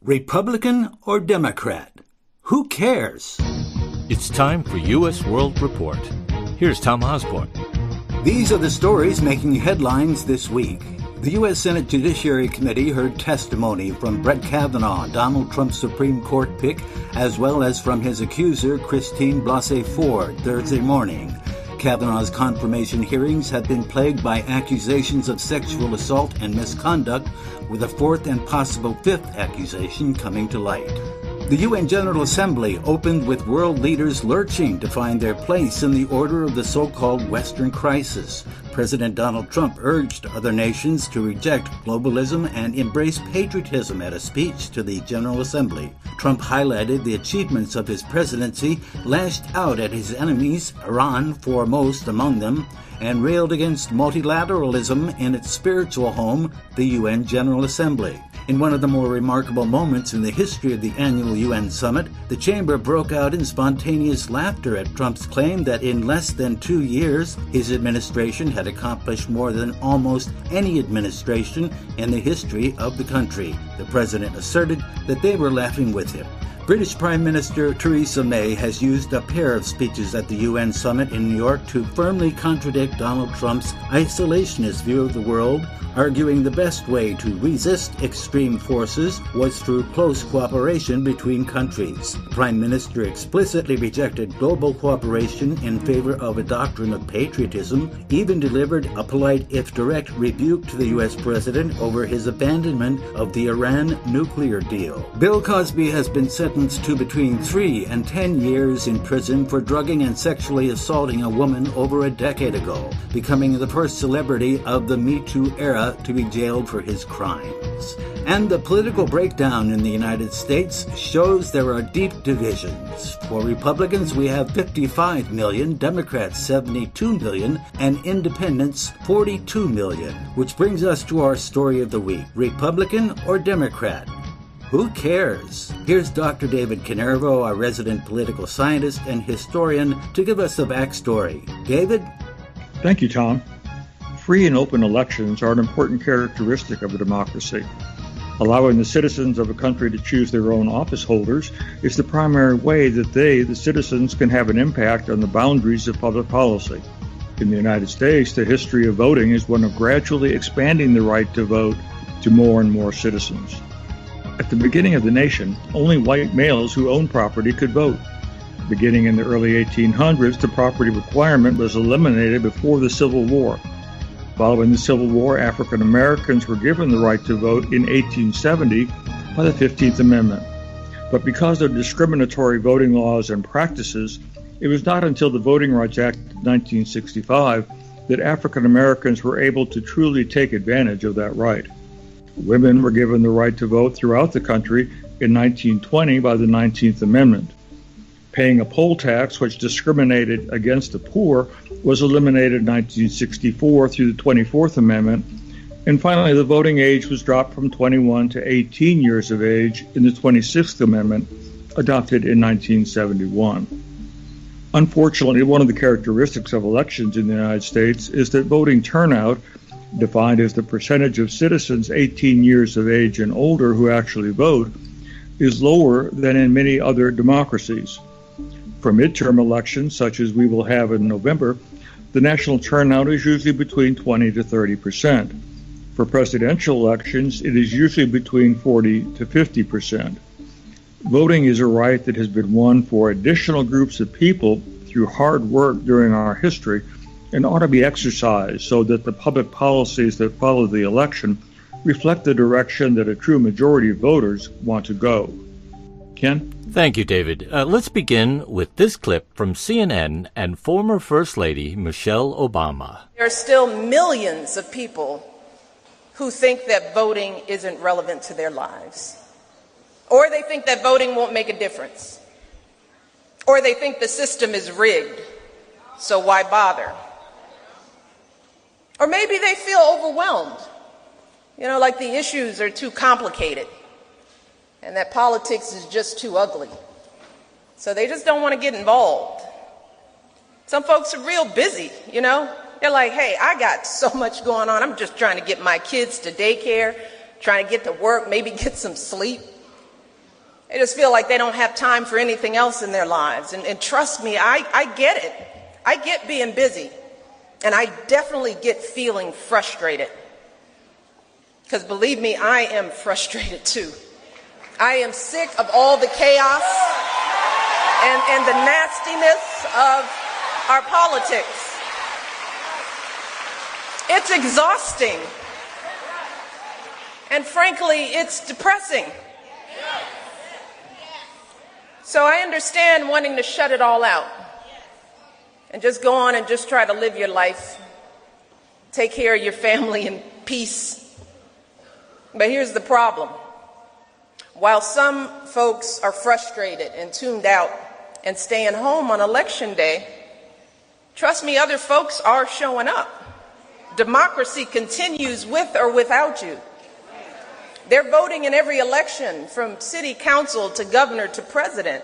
Republican or Democrat? Who cares? It's time for U.S. World Report. Here's Tom Osborne. These are the stories making headlines this week. The U.S. Senate Judiciary Committee heard testimony from Brett Kavanaugh, Donald Trump's Supreme Court pick, as well as from his accuser, Christine Blasey Ford, Thursday morning. Kavanaugh's confirmation hearings have been plagued by accusations of sexual assault and misconduct, with a fourth and possible fifth accusation coming to light. The UN General Assembly opened with world leaders lurching to find their place in the order of the so-called Western crisis. President Donald Trump urged other nations to reject globalism and embrace patriotism at a speech to the General Assembly. Trump highlighted the achievements of his presidency, lashed out at his enemies, Iran foremost among them, and railed against multilateralism in its spiritual home, the UN General Assembly. In one of the more remarkable moments in the history of the annual UN summit, the chamber broke out in spontaneous laughter at Trump's claim that in less than 2 years, his administration had accomplished more than almost any administration in the history of the country. The president asserted that they were laughing with him. British Prime Minister Theresa May has used a pair of speeches at the UN summit in New York to firmly contradict Donald Trump's isolationist view of the world, arguing the best way to resist extreme forces was through close cooperation between countries. The Prime Minister explicitly rejected global cooperation in favor of a doctrine of patriotism, even delivered a polite, if direct, rebuke to the U.S. President over his abandonment of the Iran nuclear deal. Bill Cosby has been sentenced to between 3 and 10 years in prison for drugging and sexually assaulting a woman over a decade ago, becoming the first celebrity of the Me Too era to be jailed for his crimes. And the political breakdown in the United States shows there are deep divisions. For Republicans, we have 55 million, Democrats 72 million, and Independents 42 million. Which brings us to our story of the week. Republican or Democrat? Who cares? Here's Dr. David Canervo, our resident political scientist and historian, to give us the backstory. David? Thank you, Tom. Free and open elections are an important characteristic of a democracy. Allowing the citizens of a country to choose their own office holders is the primary way that they, the citizens, can have an impact on the boundaries of public policy. In the United States, the history of voting is one of gradually expanding the right to vote to more and more citizens. At the beginning of the nation, only white males who owned property could vote. Beginning in the early 1800s, the property requirement was eliminated before the Civil War. Following the Civil War, African Americans were given the right to vote in 1870 by the 15th Amendment. But because of discriminatory voting laws and practices, it was not until the Voting Rights Act of 1965 that African Americans were able to truly take advantage of that right. Women were given the right to vote throughout the country in 1920 by the 19th Amendment. Paying a poll tax, which discriminated against the poor, was eliminated in 1964 through the 24th Amendment. And finally, the voting age was dropped from 21 to 18 years of age in the 26th Amendment, adopted in 1971. Unfortunately, one of the characteristics of elections in the United States is that voting turnout, defined as the percentage of citizens 18 years of age and older who actually vote, is lower than in many other democracies. For midterm elections, such as we will have in November, the national turnout is usually between 20 to 30%. For presidential elections, it is usually between 40 to 50%. Voting is a right that has been won for additional groups of people through hard work during our history and ought to be exercised so that the public policies that follow the election reflect the direction that a true majority of voters want to go. Ken? Thank you, David. Let's begin with this clip from CNN and former First Lady Michelle Obama. There are still millions of people who think that voting isn't relevant to their lives. Or they think that voting won't make a difference. Or they think the system is rigged, so why bother? Or maybe they feel overwhelmed, like the issues are too complicated and that politics is just too ugly. So they just don't want to get involved. Some folks are real busy, They're like, hey, I got so much going on. I'm just trying to get my kids to daycare, trying to get to work, maybe get some sleep. They just feel like they don't have time for anything else in their lives. And trust me, I get it. I get being busy. And I definitely get feeling frustrated. Because believe me, I am frustrated too. I am sick of all the chaos and the nastiness of our politics. It's exhausting. And frankly, it's depressing. So I understand wanting to shut it all out and just go on and just try to live your life, take care of your family in peace. But here's the problem. While some folks are frustrated and tuned out and staying home on election day, trust me, other folks are showing up. Democracy continues with or without you. They're voting in every election, from city council to governor to president,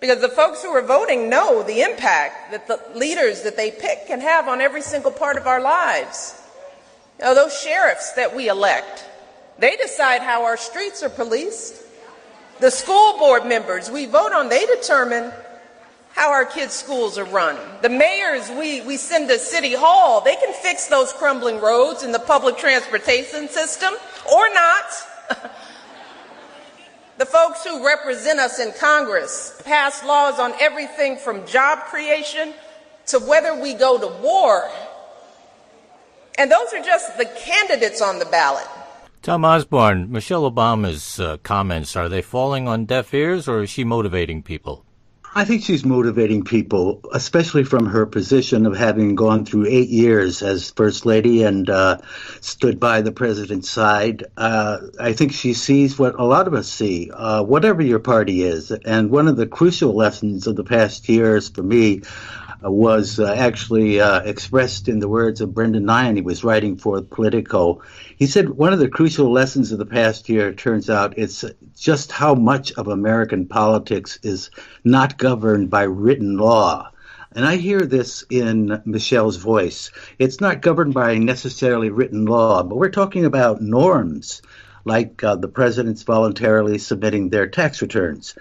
because the folks who are voting know the impact that the leaders that they pick can have on every single part of our lives. You know, those sheriffs that we elect, they decide how our streets are policed. The school board members we vote on, they determine how our kids' schools are run. The mayors we send to City Hall, they can fix those crumbling roads in the public transportation system or not. The folks who represent us in Congress pass laws on everything from job creation to whether we go to war. And those are just the candidates on the ballot. Tom Osborne, Michelle Obama's comments, are they falling on deaf ears, or is she motivating people? I think she's motivating people, especially from her position of having gone through 8 years as First Lady and stood by the president's side. I think she sees what a lot of us see, whatever your party is. And one of the crucial lessons of the past years for me was actually expressed in the words of Brendan Nyhan. He was writing for Politico. He said one of the crucial lessons of the past year, turns out, it's just how much of American politics is not governed by written law. And I hear this in Michelle's voice. It's not governed by necessarily written law, but we're talking about norms, like the president's voluntarily submitting their tax returns.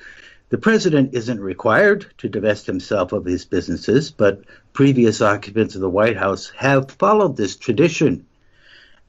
The president isn't required to divest himself of his businesses, but previous occupants of the White House have followed this tradition.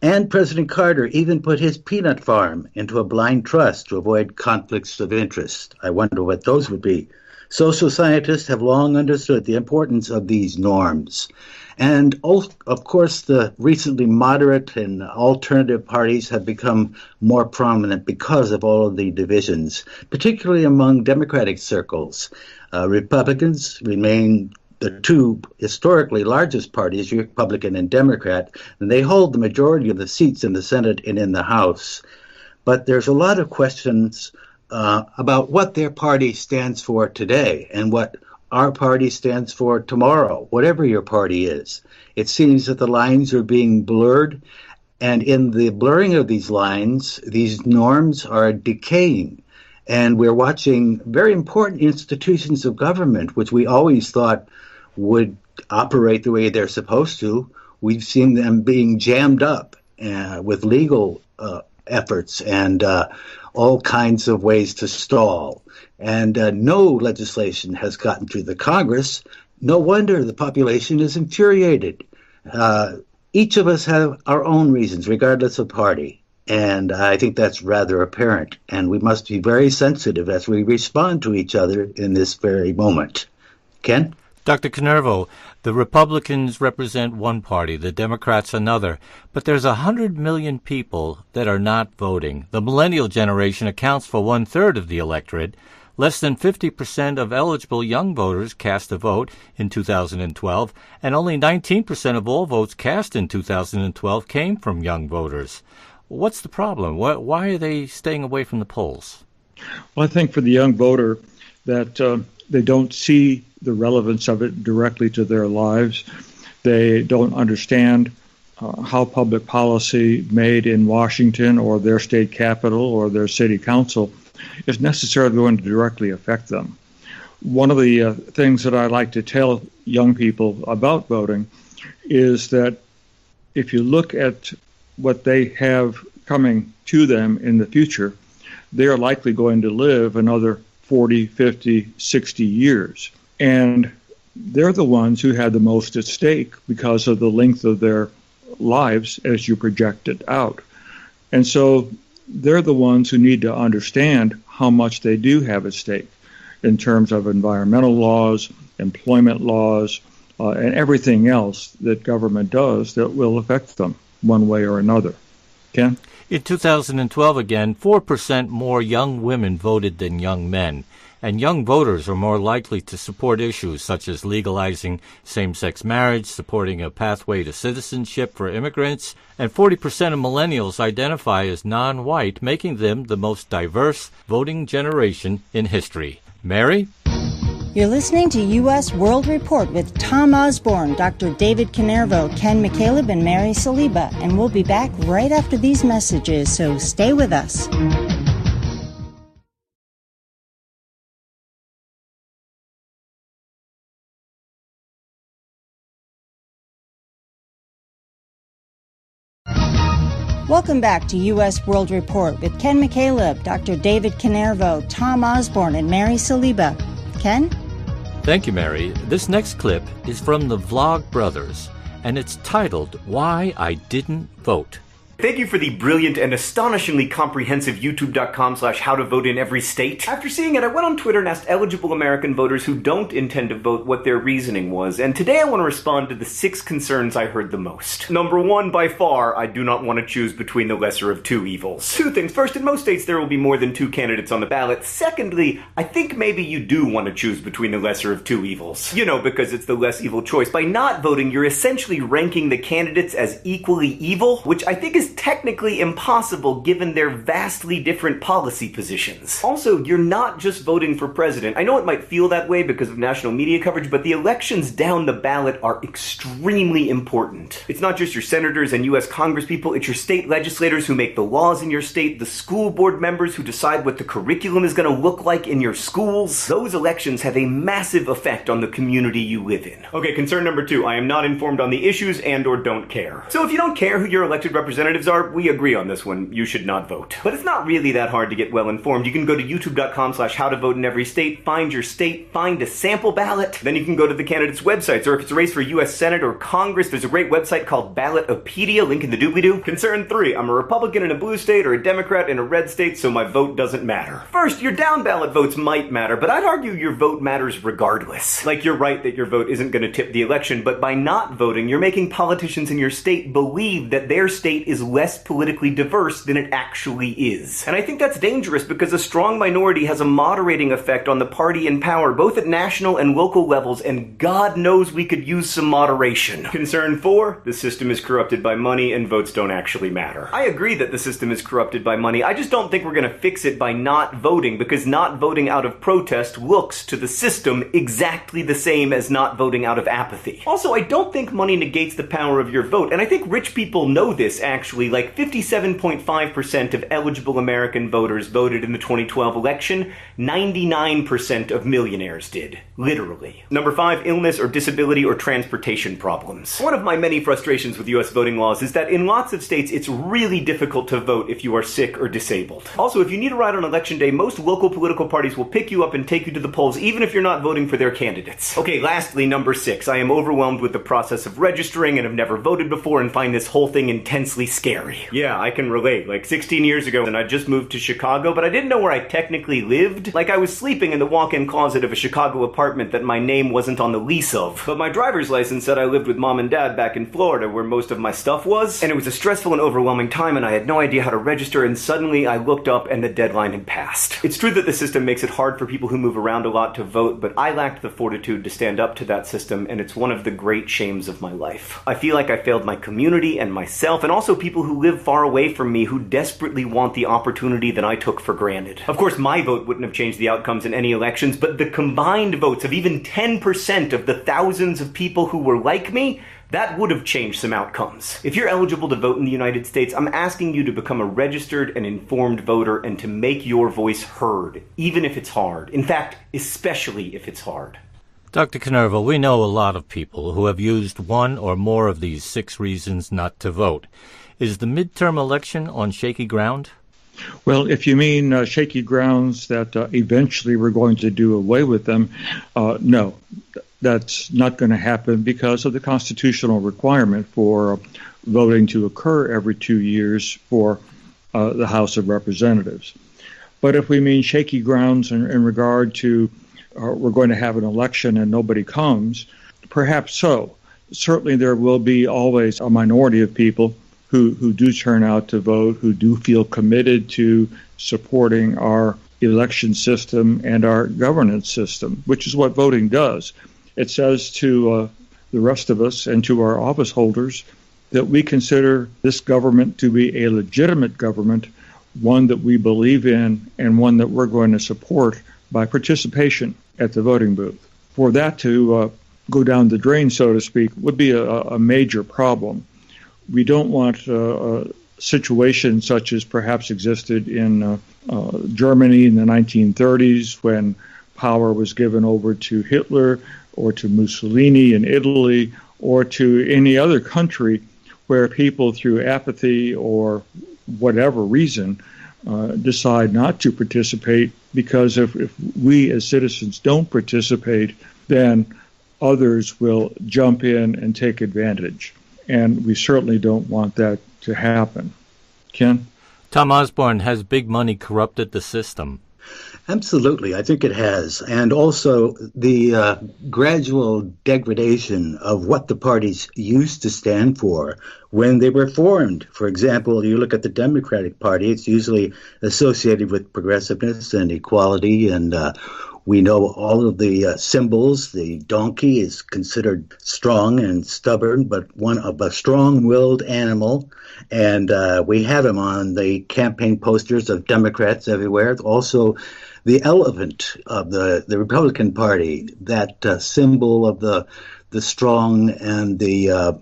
And President Carter even put his peanut farm into a blind trust to avoid conflicts of interest. I wonder what those would be. Social scientists have long understood the importance of these norms. And, of course, the recently moderate and alternative parties have become more prominent because of all of the divisions, particularly among Democratic circles. Republicans remain the two historically largest parties, Republican and Democrat, and they hold the majority of the seats in the Senate and in the House. But there's a lot of questions about what their party stands for today and what our party stands for tomorrow, whatever your party is. It seems that the lines are being blurred, and in the blurring of these lines, these norms are decaying. And we're watching very important institutions of government, which we always thought would operate the way they're supposed to. We've seen them being jammed up with legal efforts and all kinds of ways to stall. And no legislation has gotten through the Congress. No wonder the population is infuriated. Each of us have our own reasons, regardless of party. And I think that's rather apparent. And we must be very sensitive as we respond to each other in this very moment. Ken? Dr. Canervo, the Republicans represent one party, the Democrats another, but there's 100 million people that are not voting. The millennial generation accounts for 1/3 of the electorate. Less than 50% of eligible young voters cast a vote in 2012, and only 19% of all votes cast in 2012 came from young voters. What's the problem? Why are they staying away from the polls? Well, I think for the young voter that they don't see the relevance of it directly to their lives. They don't understand how public policy made in Washington or their state capital or their city council is necessarily going to directly affect them. One of the things that I like to tell young people about voting is that if you look at what they have coming to them in the future, they are likely going to live another 40, 50, 60 years. And they're the ones who had the most at stake because of the length of their lives as you project it out. And so they're the ones who need to understand how much they do have at stake in terms of environmental laws, employment laws, and everything else that government does that will affect them one way or another. Ken? In 2012, again, 4% more young women voted than young men. And young voters are more likely to support issues such as legalizing same-sex marriage, supporting a pathway to citizenship for immigrants, and 40% of millennials identify as non-white, making them the most diverse voting generation in history. Mary? You're listening to U.S. World Report with Tom Osborne, Dr. David Canervo, Ken McCaleb, and Mary Saliba, and we'll be back right after these messages, so stay with us. Welcome back to U.S. World Report with Ken McCaleb, Dr. David Canervo, Tom Osborne, and Mary Saliba. Ken? Thank you, Mary. This next clip is from the Vlog Brothers, and it's titled, Why I Didn't Vote. Thank you for the brilliant and astonishingly comprehensive youtube.com/howtovoteInEveryState. After seeing it, I went on Twitter and asked eligible American voters who don't intend to vote what their reasoning was, and today I want to respond to the 6 concerns I heard the most. Number 1, by far, I do not want to choose between the lesser of 2 evils. 2 things. First, in most states there will be more than 2 candidates on the ballot. Secondly, I think maybe you do want to choose between the lesser of 2 evils. You know, because it's the less evil choice. By not voting, you're essentially ranking the candidates as equally evil, which I think is technically impossible given their vastly different policy positions. Also, you're not just voting for president. I know it might feel that way because of national media coverage, but the elections down the ballot are extremely important. It's not just your senators and U.S. congresspeople, it's your state legislators who make the laws in your state, the school board members who decide what the curriculum is going to look like in your schools. Those elections have a massive effect on the community you live in. Okay, concern number 2, I am not informed on the issues and or don't care. So if you don't care who your elected representatives are, we agree on this one. You should not vote. But it's not really that hard to get well informed. You can go to youtube.com/howtovoteInEveryState, find your state, find a sample ballot. Then you can go to the candidates' websites, or if it's a race for U.S. Senate or Congress, there's a great website called Ballotopedia, link in the doobly-doo. Concern 3, I'm a Republican in a blue state or a Democrat in a red state, so my vote doesn't matter. First, your down ballot votes might matter, but I'd argue your vote matters regardless. Like, you're right that your vote isn't going to tip the election, but by not voting, you're making politicians in your state believe that their state is less politically diverse than it actually is. And I think that's dangerous because a strong minority has a moderating effect on the party in power, both at national and local levels, and God knows we could use some moderation. Concern 4, the system is corrupted by money and votes don't actually matter. I agree that the system is corrupted by money. I just don't think we're going to fix it by not voting, because not voting out of protest looks to the system exactly the same as not voting out of apathy. Also, I don't think money negates the power of your vote, and I think rich people know this actually. Like 57.5% of eligible American voters voted in the 2012 election. 99% of millionaires did. Literally. Number 5, illness or disability or transportation problems. One of my many frustrations with U.S. voting laws is that in lots of states it's really difficult to vote if you are sick or disabled. Also, if you need a ride on election day, most local political parties will pick you up and take you to the polls even if you're not voting for their candidates. Okay, lastly, number 6. I am overwhelmed with the process of registering and have never voted before and find this whole thing intensely scary. Yeah, I can relate. Like 16 years ago, and I just moved to Chicago, but I didn't know where I technically lived. Like, I was sleeping in the walk-in closet of a Chicago apartment that my name wasn't on the lease of. But my driver's license said I lived with mom and dad back in Florida, where most of my stuff was. And it was a stressful and overwhelming time, and I had no idea how to register, and suddenly I looked up and the deadline had passed. It's true that the system makes it hard for people who move around a lot to vote, but I lacked the fortitude to stand up to that system, and it's one of the great shames of my life. I feel like I failed my community and myself, and also people who live far away from me who desperately want the opportunity that I took for granted. Of course, my vote wouldn't have changed the outcomes in any elections, but the combined votes of even 10% of the thousands of people who were like me, that would have changed some outcomes. If you're eligible to vote in the United States, I'm asking you to become a registered and informed voter and to make your voice heard, even if it's hard. In fact, especially if it's hard. Dr. Canervo, we know a lot of people who have used one or more of these 6 reasons not to vote. Is the midterm election on shaky ground? Well, if you mean shaky grounds that eventually we're going to do away with them, no, that's not going to happen because of the constitutional requirement for voting to occur every 2 years for the House of Representatives. But if we mean shaky grounds in regard to we're going to have an election and nobody comes, perhaps so. Certainly there will be always a minority of people who do turn out to vote, who do feel committed to supporting our election system and our governance system, which is what voting does. It says to the rest of us and to our office holders that we consider this government to be a legitimate government, one that we believe in, and one that we're going to support by participation at the voting booth. For that to go down the drain, so to speak, would be a major problem. We don't want a situation such as perhaps existed in Germany in the 1930s when power was given over to Hitler or to Mussolini in Italy or to any other country where people through apathy or whatever reason decide not to participate, because if we as citizens don't participate, then others will jump in and take advantage. And we certainly don't want that to happen. Ken? Tom Osborne, has big money corrupted the system? Absolutely, I think it has. And also the gradual degradation of what the parties used to stand for when they were formed. For example, you look at the Democratic Party, it's usually associated with progressiveness and equality, and we know all of the symbols. The donkey is considered strong and stubborn, but one of a strong-willed animal. And we have him on the campaign posters of Democrats everywhere. Also, the elephant of the Republican Party, that symbol of the strong and the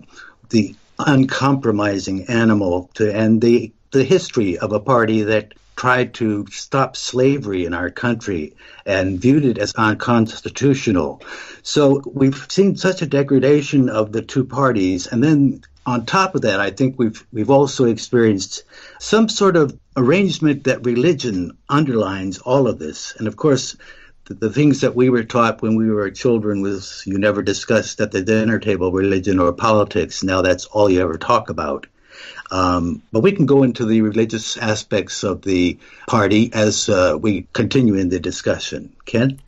uncompromising animal, and the history of a party that tried to stop slavery in our country and viewed it as unconstitutional. So we've seen such a degradation of the two parties. And then on top of that, I think we've also experienced some sort of arrangement that religion underlines all of this. And of course, the things that we were taught when we were children was you never discussed at the dinner table religion or politics. Now that's all you ever talk about. But we can go into the religious aspects of the party as we continue in the discussion. Ken?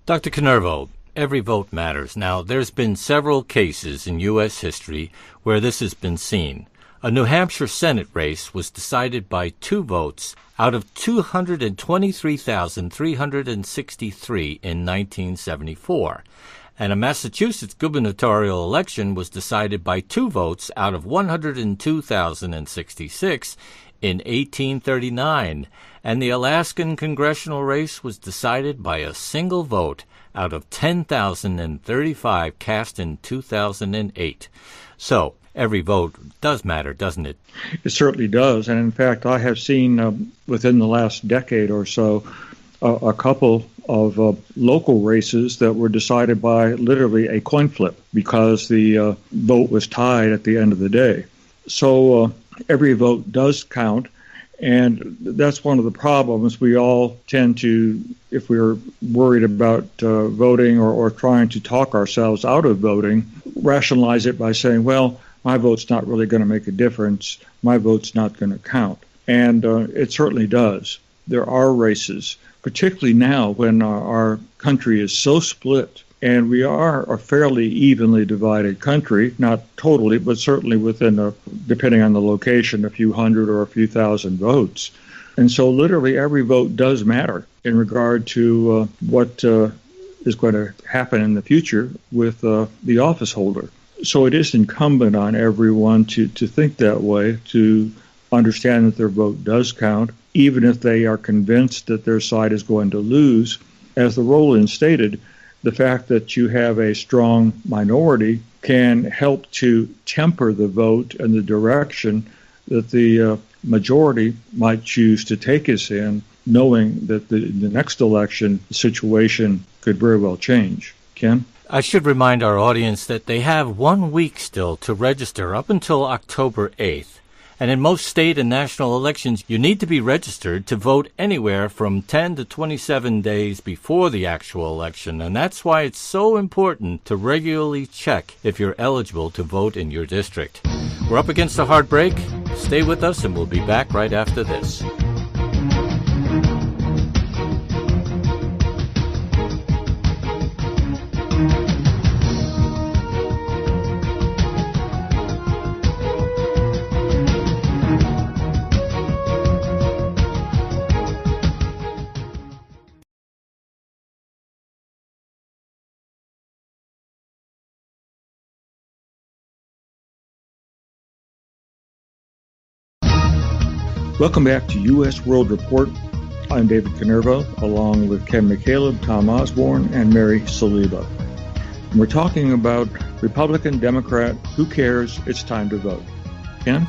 Dr. Canervo, every vote matters. Now, there's been several cases in U.S. history where this has been seen. A New Hampshire Senate race was decided by 2 votes out of 223,363 in 1974. And a Massachusetts gubernatorial election was decided by 2 votes out of 102,066 in 1839. And the Alaskan congressional race was decided by a single vote out of 10,035 cast in 2008. So, every vote does matter, doesn't it? It certainly does. And in fact, I have seen within the last decade or so a couple of local races that were decided by literally a coin flip because the vote was tied at the end of the day. So every vote does count, and that's one of the problems. We all tend to, if we're worried about voting or trying to talk ourselves out of voting, rationalize it by saying, well, my vote's not really going to make a difference. My vote's not going to count. And it certainly does. There are races, particularly now when our country is so split, and we are a fairly evenly divided country, not totally, but certainly within, depending on the location, a few hundred or a few thousand votes. And so literally every vote does matter in regard to what is going to happen in the future with the office holder. So it is incumbent on everyone to think that way, to understand that their vote does count, even if they are convinced that their side is going to lose. As the Roland stated, the fact that you have a strong minority can help to temper the vote and the direction that the majority might choose to take us in, knowing that the next election situation could very well change. Ken? I should remind our audience that they have 1 week still to register up until October 8th. And in most state and national elections, you need to be registered to vote anywhere from 10 to 27 days before the actual election. And that's why it's so important to regularly check if you're eligible to vote in your district. We're up against a hard break. Stay with us, and we'll be back right after this. Welcome back to U.S. World Report. I'm David Canervo, along with Ken McCaleb, Tom Osborne, and Mary Saliba. And we're talking about Republican, Democrat, who cares? It's time to vote. Ken?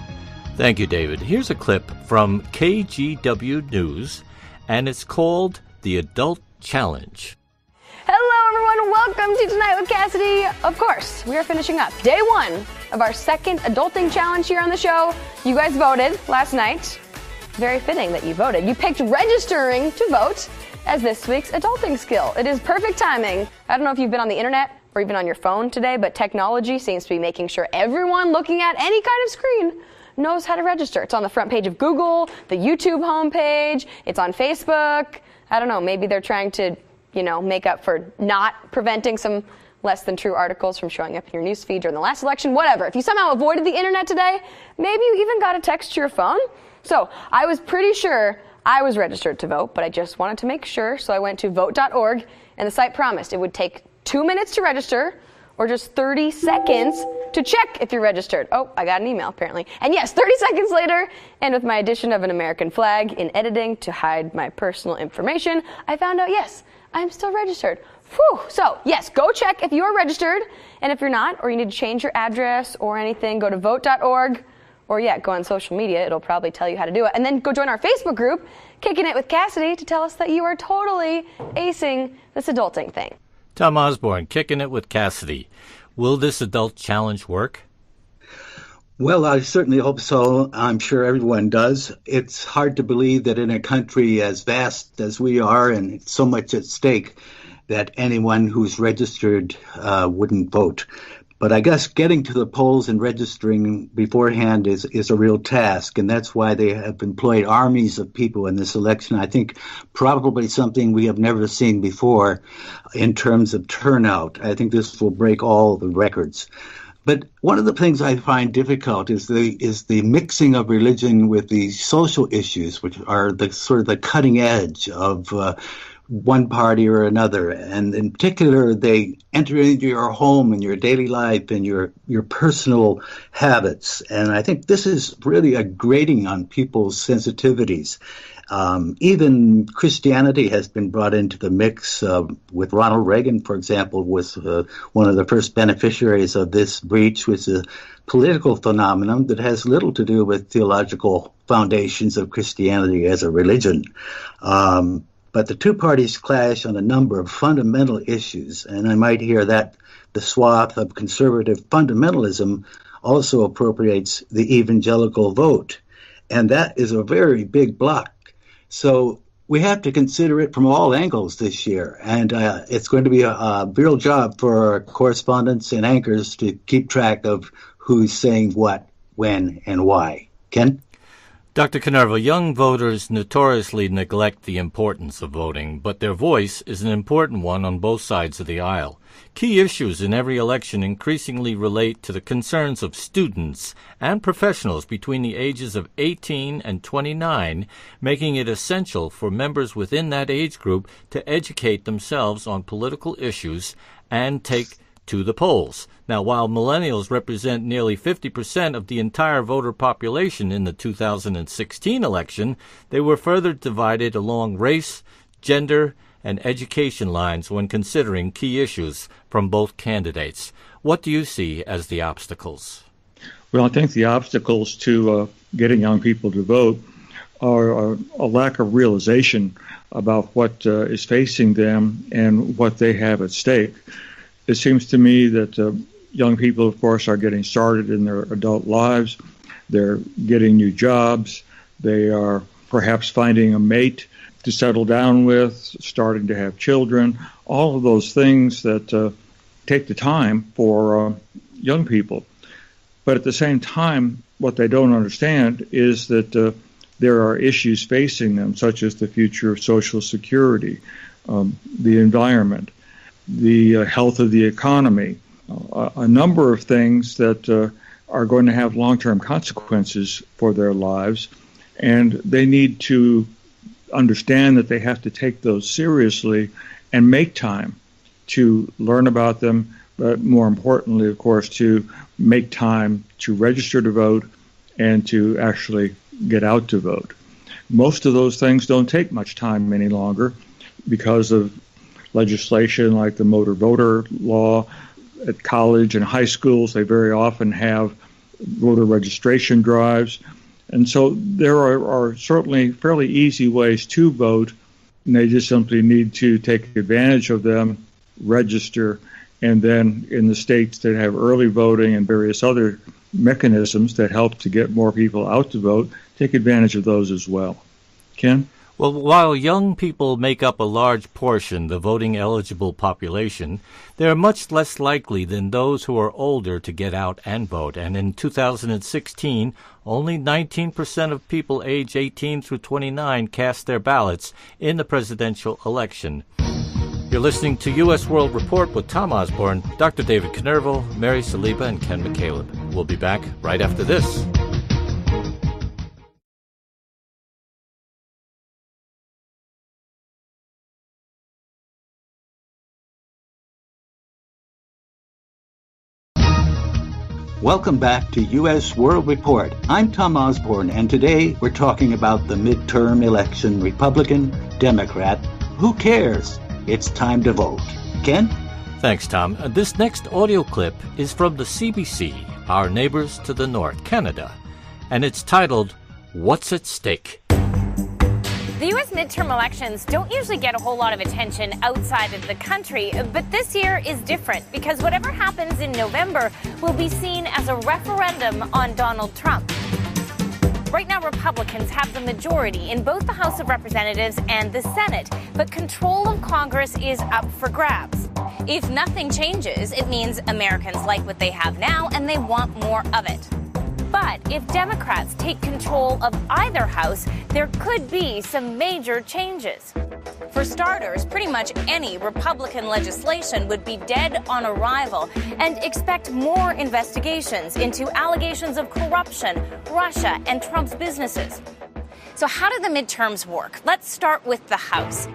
Thank you, David. Here's a clip from KGW News, and it's called The Adult Challenge. Hello, everyone. Welcome to Tonight with Cassidy. Of course, we are finishing up day one of our second Adulting Challenge here on the show. You guys voted last night. Very fitting that you voted. You picked registering to vote as this week's adulting skill. It is perfect timing. I don't know if you've been on the internet or even on your phone today, but technology seems to be making sure everyone looking at any kind of screen knows how to register. It's on the front page of Google, the YouTube homepage, it's on Facebook. I don't know, maybe they're trying to, make up for not preventing some less than true articles from showing up in your newsfeed during the last election, whatever. If you somehow avoided the internet today, maybe you even got a text to your phone. So I was pretty sure I was registered to vote, but I just wanted to make sure. So I went to vote.org, and the site promised it would take 2 minutes to register or just 30 seconds to check if you're registered. Oh, I got an email apparently. And yes, 30 seconds later, and with my addition of an American flag in editing to hide my personal information, I found out, yes, I'm still registered. Whew. So yes, go check if you're registered, and if you're not, or you need to change your address or anything, go to vote.org. Or go on social media. It'll probably tell you how to do it. And then go join our Facebook group, Kicking It with Cassidy, to tell us that you are totally acing this adulting thing. Tom Osborne, Kicking It with Cassidy. Will this adult challenge work? Well, I certainly hope so. I'm sure everyone does. It's hard to believe that in a country as vast as we are and so much at stake that anyone who's registered wouldn't vote. But I guess getting to the polls and registering beforehand is a real task, and that's why they have employed armies of people in this election. I think probably something we have never seen before in terms of turnout. I think this will break all the records. But one of the things I find difficult is the mixing of religion with the social issues, which are the sort of the cutting edge of one party or another, and in particular, they enter into your home and your daily life and your personal habits. And I think this is really a grating on people's sensitivities. Even Christianity has been brought into the mix. With Ronald Reagan, for example, was one of the first beneficiaries of this breach, which is a political phenomenon that has little to do with theological foundations of Christianity as a religion. But the two parties clash on a number of fundamental issues, and I might hear that the swath of conservative fundamentalism also appropriates the evangelical vote, and that is a very big block. So we have to consider it from all angles this year, and it's going to be a real job for our correspondents and anchors to keep track of who's saying what, when, and why. Ken? Dr. Canervo, young voters notoriously neglect the importance of voting, but their voice is an important one on both sides of the aisle. Key issues in every election increasingly relate to the concerns of students and professionals between the ages of 18 and 29, making it essential for members within that age group to educate themselves on political issues and take to the polls. Now, while millennials represent nearly 50% of the entire voter population in the 2016 election, they were further divided along race, gender, and education lines when considering key issues from both candidates. What do you see as the obstacles? Well, I think the obstacles to getting young people to vote are a lack of realization about what is facing them and what they have at stake. It seems to me that young people, of course, are getting started in their adult lives. They're getting new jobs. They are perhaps finding a mate to settle down with, starting to have children, all of those things that take the time for young people. But at the same time, what they don't understand is that there are issues facing them, such as the future of Social Security, the environment, the health of the economy, a number of things that are going to have long-term consequences for their lives, and they need to understand that they have to take those seriously and make time to learn about them, but more importantly, of course, to make time to register to vote and to actually get out to vote. Most of those things don't take much time any longer because of legislation like the motor voter law. At college and high schools, they very often have voter registration drives. And so there are certainly fairly easy ways to vote, and they just simply need to take advantage of them, register, and then in the states that have early voting and various other mechanisms that help to get more people out to vote, take advantage of those as well. Ken? Well, while young people make up a large portion, the voting-eligible population, they are much less likely than those who are older to get out and vote. And in 2016, only 19% of people age 18 through 29 cast their ballots in the presidential election. You're listening to U.S. World Report with Tom Osborne, Dr. David Kenervo, Mary Saliba, and Ken McCaleb. We'll be back right after this. Welcome back to U.S. World Report. I'm Tom Osborne, and today we're talking about the midterm election, Republican, Democrat. Who cares? It's time to vote. Ken? Thanks, Tom. This next audio clip is from the CBC, our neighbors to the north, Canada, and it's titled, What's at Stake? The U.S. midterm elections don't usually get a whole lot of attention outside of the country, but this year is different because whatever happens in November will be seen as a referendum on Donald Trump. Right now, Republicans have the majority in both the House of Representatives and the Senate, but control of Congress is up for grabs. If nothing changes, it means Americans like what they have now and they want more of it. But if Democrats take control of either house, there could be some major changes. For starters, pretty much any Republican legislation would be dead on arrival, and expect more investigations into allegations of corruption, Russia, and Trump's businesses. So how do the midterms work? Let's start with the House.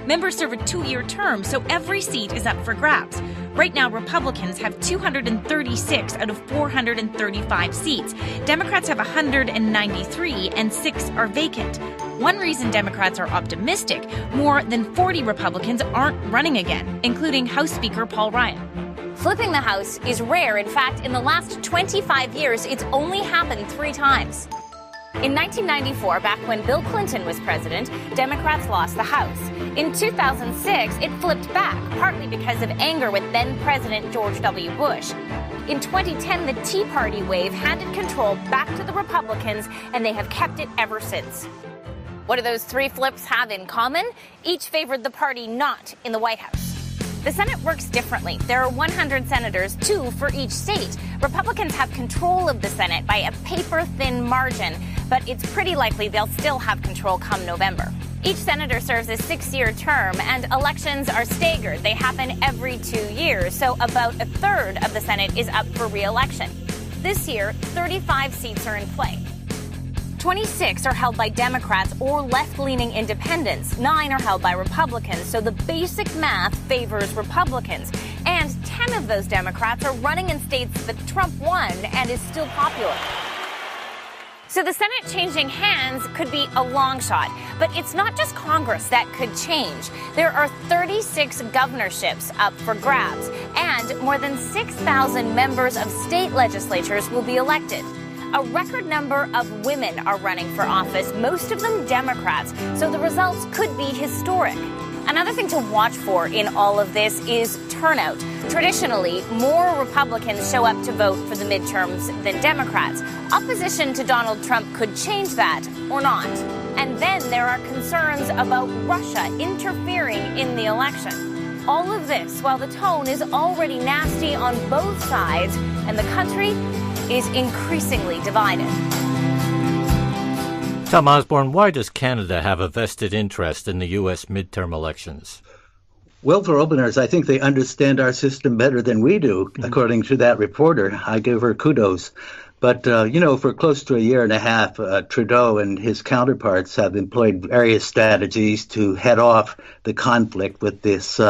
Members serve a 2-year term, so every seat is up for grabs. Right now, Republicans have 236 out of 435 seats. Democrats have 193, and 6 are vacant. One reason Democrats are optimistic, more than 40 Republicans aren't running again, including House Speaker Paul Ryan. Flipping the House is rare. In fact, in the last 25 years, it's only happened 3 times. In 1994, back when Bill Clinton was president, Democrats lost the House. In 2006, it flipped back, partly because of anger with then-President George W. Bush. In 2010, the Tea Party wave handed control back to the Republicans, and they have kept it ever since. What do those 3 flips have in common? Each favored the party not in the White House. The Senate works differently. There are 100 senators, 2 for each state. Republicans have control of the Senate by a paper-thin margin, but it's pretty likely they'll still have control come November. Each senator serves a 6-year term, and elections are staggered. They happen every 2 years, so about a third of the Senate is up for re-election. This year, 35 seats are in play. 26 are held by Democrats or left-leaning independents. 9 are held by Republicans, so the basic math favors Republicans. And 10 of those Democrats are running in states that Trump won and is still popular. So the Senate changing hands could be a long shot, but it's not just Congress that could change. There are 36 governorships up for grabs, and more than 6,000 members of state legislatures will be elected. A record number of women are running for office, most of them Democrats, so the results could be historic. Another thing to watch for in all of this is turnout. Traditionally, more Republicans show up to vote for the midterms than Democrats. Opposition to Donald Trump could change that or not. And then there are concerns about Russia interfering in the election. All of this while the tone is already nasty on both sides and the country is increasingly divided. Tom Osborne, why does Canada have a vested interest in the U.S. midterm elections? Well, for openers, I think they understand our system better than we do, according to that reporter. I give her kudos. But, for close to a year and a half, Trudeau and his counterparts have employed various strategies to head off the conflict with this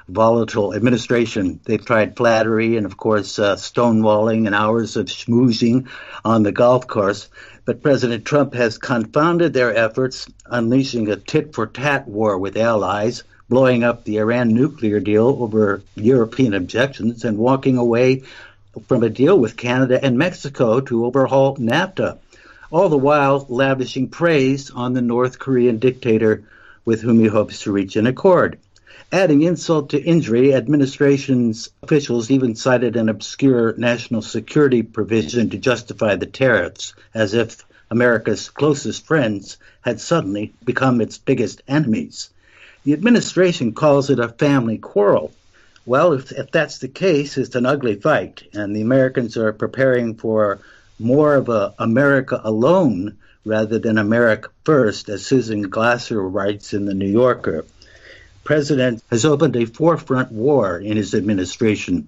volatile administration. They've tried flattery and, of course, stonewalling and hours of schmoozing on the golf course. But President Trump has confounded their efforts, unleashing a tit-for-tat war with allies, blowing up the Iran nuclear deal over European objections, and walking away from a deal with Canada and Mexico to overhaul NAFTA, all the while lavishing praise on the North Korean dictator with whom he hopes to reach an accord. Adding insult to injury, administration's officials even cited an obscure national security provision to justify the tariffs, as if America's closest friends had suddenly become its biggest enemies. The administration calls it a family quarrel. Well, if that's the case, it's an ugly fight, and the Americans are preparing for more of a America alone rather than America first, as Susan Glasser writes in The New Yorker. President has opened a forefront war in his administration.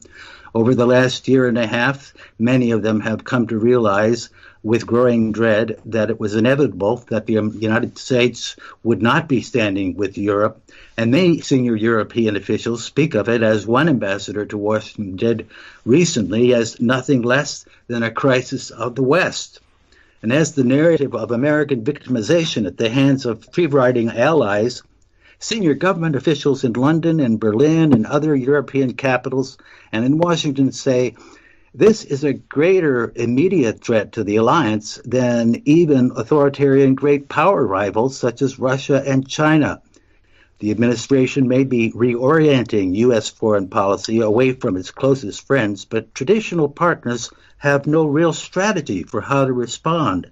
Over the last year and a half, many of them have come to realize with growing dread that it was inevitable that the United States would not be standing with Europe, and many senior European officials speak of it, as one ambassador to Washington did recently, as nothing less than a crisis of the West. And as the narrative of American victimization at the hands of free-riding allies, senior government officials in London and Berlin and other European capitals and in Washington say this is a greater immediate threat to the alliance than even authoritarian great power rivals such as Russia and China. The administration may be reorienting U.S. foreign policy away from its closest friends, but traditional partners have no real strategy for how to respond.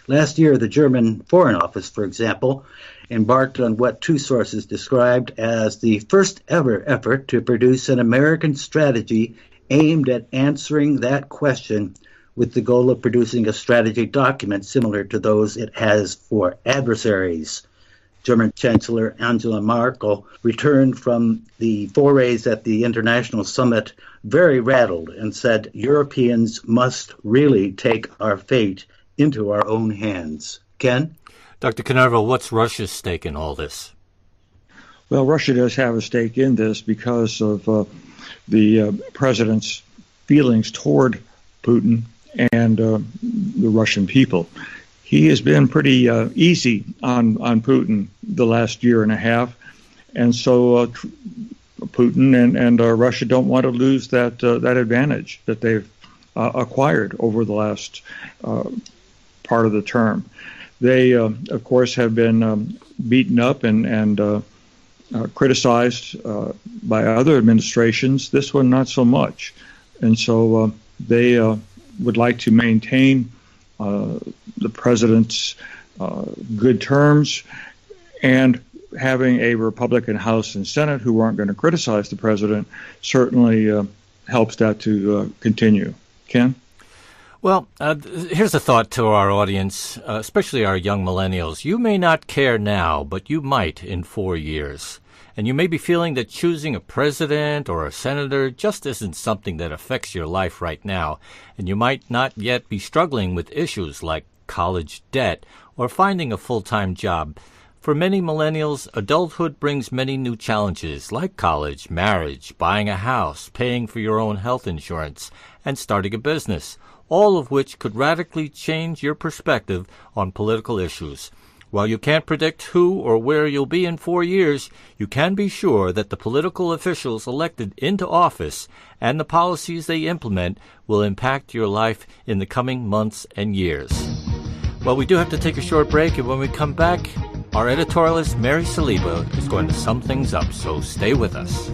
Last year, the German Foreign Office, for example, embarked on what two sources described as the first ever effort to produce an American strategy aimed at answering that question, with the goal of producing a strategy document similar to those it has for adversaries. German Chancellor Angela Merkel returned from the forays at the international summit very rattled and said Europeans must really take our fate into our own hands. Ken? Dr. Kanerva, what's Russia's stake in all this? Well, Russia does have a stake in this because of the president's feelings toward Putin and the Russian people. He has been pretty easy on Putin the last year and a half, and so Putin and Russia don't want to lose that advantage that they've acquired over the last part of the term. They, of course, have been beaten up and criticized by other administrations. This one, not so much. And so they would like to maintain the president's good terms, and having a Republican House and Senate who aren't going to criticize the president certainly helps that to continue. Ken? Well, here's a thought to our audience, especially our young millennials. You may not care now, but you might in 4 years. And you may be feeling that choosing a president or a senator just isn't something that affects your life right now. And you might not yet be struggling with issues like college debt or finding a full-time job. For many millennials, adulthood brings many new challenges like college, marriage, buying a house, paying for your own health insurance, and starting a business, all of which could radically change your perspective on political issues. While you can't predict who or where you'll be in 4 years, you can be sure that the political officials elected into office and the policies they implement will impact your life in the coming months and years. Well, we do have to take a short break, and when we come back, Our editorialist, Mary Saliba, is going to sum things up, so stay with us.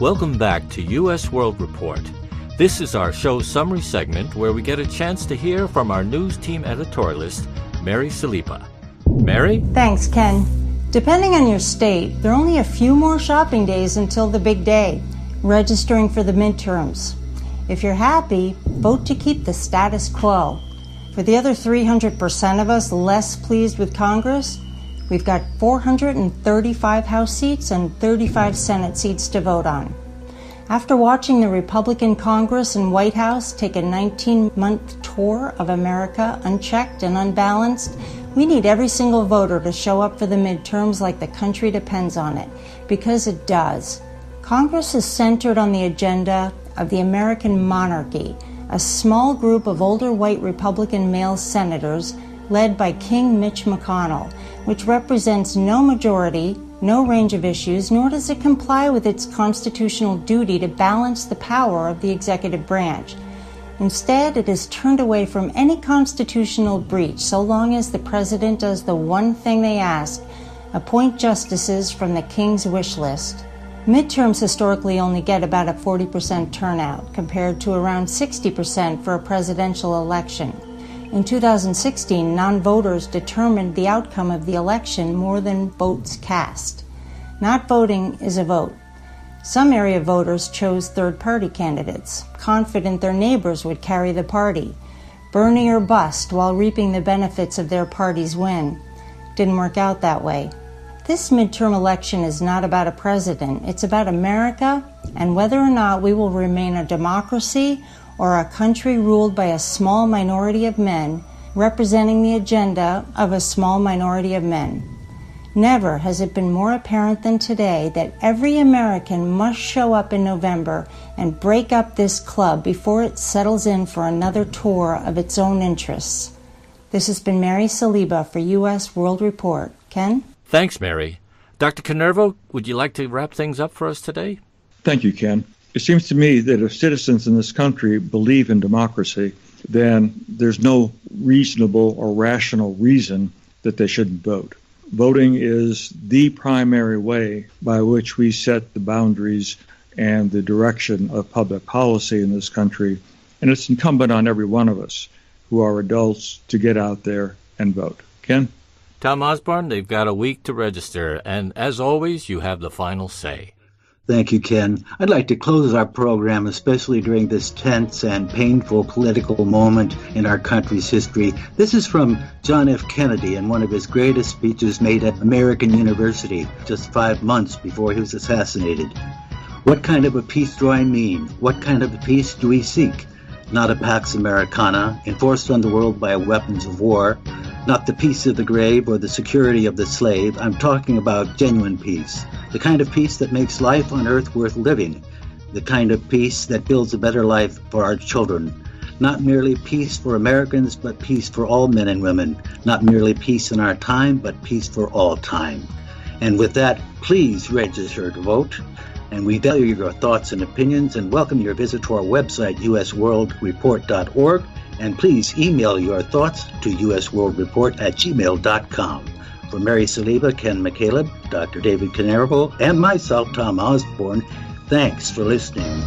Welcome back to U.S. World Report. This is our show summary segment where we get a chance to hear from our news team editorialist, Mary Saliba. Mary? Thanks, Ken. Depending on your state, there are only a few more shopping days until the big day, registering for the midterms. If you're happy, vote to keep the status quo. For the other 300% of us less pleased with Congress, we've got 435 House seats and 35 Senate seats to vote on. After watching the Republican Congress and White House take a 19-month tour of America unchecked and unbalanced, we need every single voter to show up for the midterms like the country depends on it, because it does. Congress is centered on the agenda of the American monarchy, a small group of older white Republican male senators led by King Mitch McConnell, which represents no majority, no range of issues, nor does it comply with its constitutional duty to balance the power of the executive branch. Instead, it is turned away from any constitutional breach so long as the president does the one thing they ask, appoint justices from the king's wish list. Midterms historically only get about a 40% turnout, compared to around 60% for a presidential election. In 2016, non-voters determined the outcome of the election more than votes cast. Not voting is a vote. Some area voters chose third-party candidates, confident their neighbors would carry the party. Bernie or bust while reaping the benefits of their party's win. Didn't work out that way. This midterm election is not about a president. It's about America and whether or not we will remain a democracy or a country ruled by a small minority of men representing the agenda of a small minority of men. Never has it been more apparent than today that every American must show up in November and break up this club before it settles in for another tour of its own interests. This has been Mary Saliba for U.S. World Report. Ken? Thanks, Mary. Dr. Canervo, would you like to wrap things up for us today? Thank you, Ken. It seems to me that if citizens in this country believe in democracy, then there's no reasonable or rational reason that they shouldn't vote. Voting is the primary way by which we set the boundaries and the direction of public policy in this country, and it's incumbent on every one of us who are adults to get out there and vote. Ken? Tom Osborne, they've got a week to register, and as always, you have the final say. Thank you, Ken. I'd like to close our program, especially during this tense and painful political moment in our country's history. This is from John F. Kennedy in one of his greatest speeches made at American University just 5 months before he was assassinated. What kind of a peace do I mean? What kind of a peace do we seek? Not a Pax Americana, enforced on the world by weapons of war, not the peace of the grave or the security of the slave. I'm talking about genuine peace, the kind of peace that makes life on earth worth living, the kind of peace that builds a better life for our children. Not merely peace for Americans, but peace for all men and women. Not merely peace in our time, but peace for all time. And with that, please register to vote. And we value your thoughts and opinions and welcome your visit to our website, usworldreport.org. And please email your thoughts to usworldreport@gmail.com. For Mary Saliba, Ken McCaleb, Dr. David Canervo, and myself, Tom Osborne, thanks for listening.